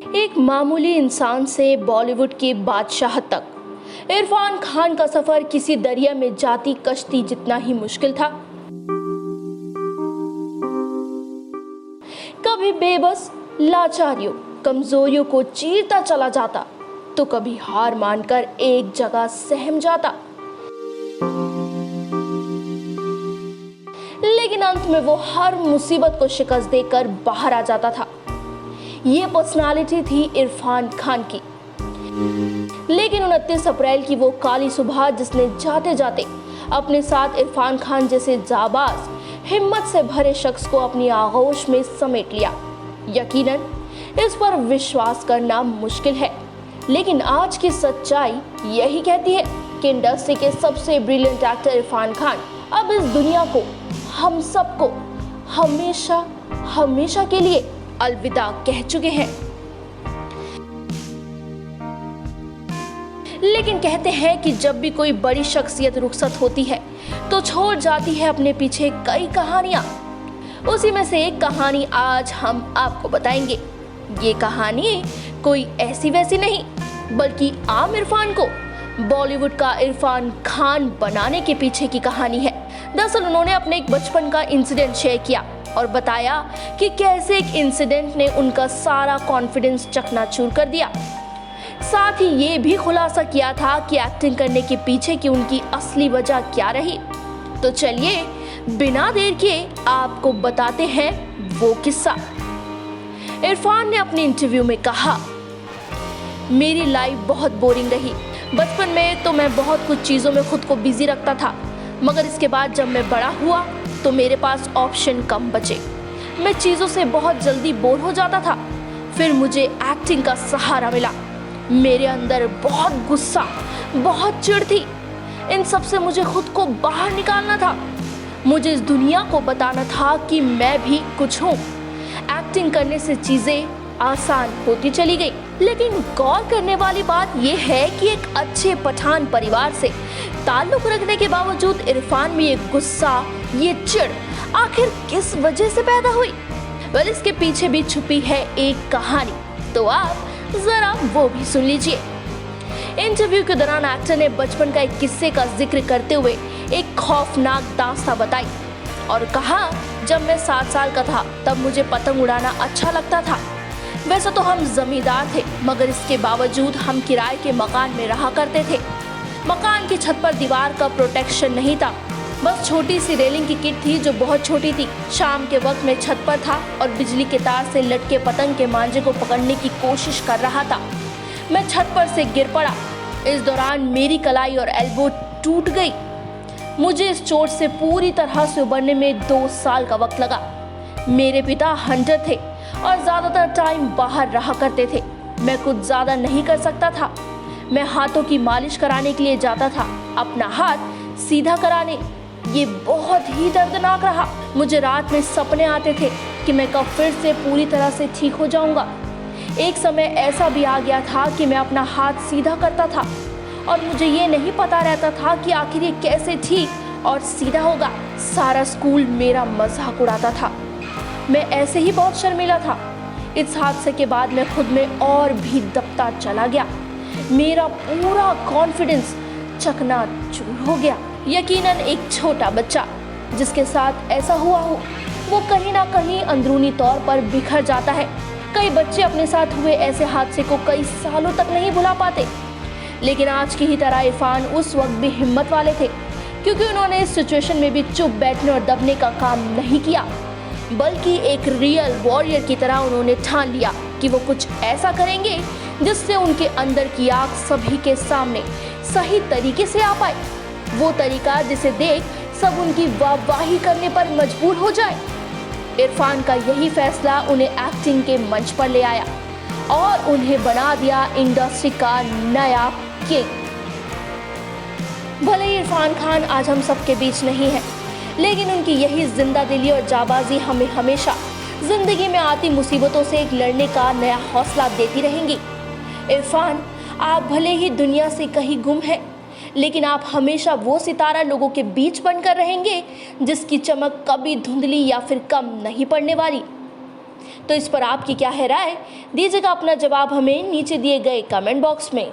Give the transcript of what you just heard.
एक मामूली इंसान से बॉलीवुड के बादशाह तक इरफान खान का सफर किसी दरिया में जाती कश्ती जितना ही मुश्किल था। कभी बेबस लाचारियों, कमजोरियों को चीरता चला जाता, तो कभी हार मानकर एक जगह सहम जाता। लेकिन अंत में वो हर मुसीबत को शिकस्त देकर बाहर आ जाता था। ये पर्सनालिटी थी इरफान खान की। लेकिन 29 अप्रैल की वो काली सुबह जिसने जाते जाते अपने साथ इरफान खान जैसे जाबाज, हिम्मत से भरे शख्स को अपनी आगोश में समेट लिया। यकीनन इस पर विश्वास करना मुश्किल है, लेकिन आज की सच्चाई यही कहती है कि इंडस्ट्री के सबसे ब्रिलियंट एक्टर इरफान खान अब इस दुनिया को, हम सबको हमेशा हमेशा के लिए अलविदा कह चुके हैं। लेकिन कहते हैं कि जब भी कोई बड़ी शख्सियत रुखसत होती है तो छोड़ जाती है अपने पीछे कई कहानियां। उसी में से एक कहानी आज हम आपको बताएंगे। ये कहानी कोई ऐसी वैसी नहीं, बल्कि आम इरफान को बॉलीवुड का इरफान खान बनाने के पीछे की कहानी है। दरअसल उन्होंने अपने एक बचपन का इंसिडेंट शेयर किया और बताया कि कैसे एक इंसिडेंट ने उनका सारा कॉन्फिडेंस चकनाचूर कर दिया। साथ ही ये भी खुलासा किया था कि एक्टिंग करने के पीछे की उनकी असली वजह क्या रही। तो चलिए बिना देर के आपको बताते हैं वो किस्सा। इरफान ने अपने इंटरव्यू में कहा, मेरी लाइफ बहुत बोरिंग रही। बचपन में तो मैं बहुत कुछ चीज़ों में खुद को बिजी रखता था, मगर इसके बाद जब मैं बड़ा हुआ तो मेरे पास ऑप्शन कम बचे। मैं चीज़ों से बहुत जल्दी बोर हो जाता था। फिर मुझे एक्टिंग का सहारा मिला। मेरे अंदर बहुत गुस्सा, बहुत चिढ़ थी। इन सब से मुझे खुद को बाहर निकालना था। मुझे इस दुनिया को बताना था कि मैं भी कुछ हूँ। एक्टिंग करने से चीज़ें आसान होती चली गई। लेकिन गौर करने वाली बात यह है कि एक अच्छे पठान परिवार से ताल्लुक रखने के बावजूद इरफान में ये गुस्सा, ये चिढ़ आखिर किस वजह से पैदा हुई? वेल, इसके पीछे भी छुपी है एक कहानी, तो आप जरा वो भी सुन लीजिए। इंटरव्यू के दौरान एक्टर ने बचपन का एक किस्से का जिक्र करते हुए एक खौफनाक दास्तां बताई और कहा, जब मैं 7 साल का था तब मुझे पतंग उड़ाना अच्छा लगता था। वैसे तो हम जमींदार थे, मगर इसके बावजूद हम किराए के मकान में रहा करते थे। मकान की छत पर दीवार का प्रोटेक्शन नहीं था, बस छोटी सी रेलिंग की किट थी जो बहुत छोटी थी। शाम के वक्त मैं छत पर था और बिजली के तार से लटके पतंग के मांझे को पकड़ने की कोशिश कर रहा था। मैं छत पर से गिर पड़ा। इस दौरान मेरी कलाई और एल्बो टूट गई। मुझे इस चोट से पूरी तरह से उबरने में 2 साल का वक्त लगा। मेरे पिता हंटर थे और ज़्यादातर टाइम बाहर रहा करते थे। मैं कुछ ज़्यादा नहीं कर सकता था। मैं हाथों की मालिश कराने के लिए जाता था, अपना हाथ सीधा कराने। ये बहुत ही दर्दनाक रहा। मुझे रात में सपने आते थे कि मैं कब फिर से पूरी तरह से ठीक हो जाऊंगा। एक समय ऐसा भी आ गया था कि मैं अपना हाथ सीधा करता था और मुझे ये नहीं पता रहता था कि आखिर ये कैसे ठीक और सीधा होगा। सारा स्कूल मेरा मजाक उड़ाता था। मैं ऐसे ही बहुत शर्मीला था। इस हादसे के बाद मैं खुद में और भी दबता चला गया। मेरा पूरा कॉन्फिडेंस चकनाचूर हो गया। यकीनन एक छोटा बच्चा जिसके साथ ऐसा हुआ हो, वो कहीं ना कहीं अंदरूनी तौर पर बिखर जाता है। कई बच्चे अपने साथ हुए ऐसे हादसे को कई सालों तक नहीं भुला पाते। लेकिन आज की ही तरह इरफान उस वक्त भी हिम्मत वाले थे, क्योंकि उन्होंने इस सिचुएशन में भी चुप बैठने और दबने का काम नहीं किया, बल्कि एक रियल वॉरियर की तरह उन्होंने ठान लिया कि वो कुछ ऐसा करेंगे जिससे उनके अंदर की आग सभी के सामने सही तरीके से आ पाए। वो तरीका जिसे देख सब उनकी वाहवाही करने पर मजबूर हो जाए। इरफान का यही फैसला उन्हें एक्टिंग के मंच पर ले आया और उन्हें बना दिया इंडस्ट्री का नया किंग। भले ही इरफान खान आज हम सबके बीच नहीं है, लेकिन उनकी यही जिंदा दिली और जाबाजी हमें हमेशा जिंदगी में आती मुसीबतों से एक लड़ने का नया हौसला देती रहेंगी। इरफान, आप भले ही दुनिया से कहीं गुम हैं, लेकिन आप हमेशा वो सितारा लोगों के बीच बनकर रहेंगे जिसकी चमक कभी धुंधली या फिर कम नहीं पड़ने वाली। तो इस पर आपकी क्या है राय? दीजिएगा अपना जवाब हमें नीचे दिए गए कमेंट बॉक्स में।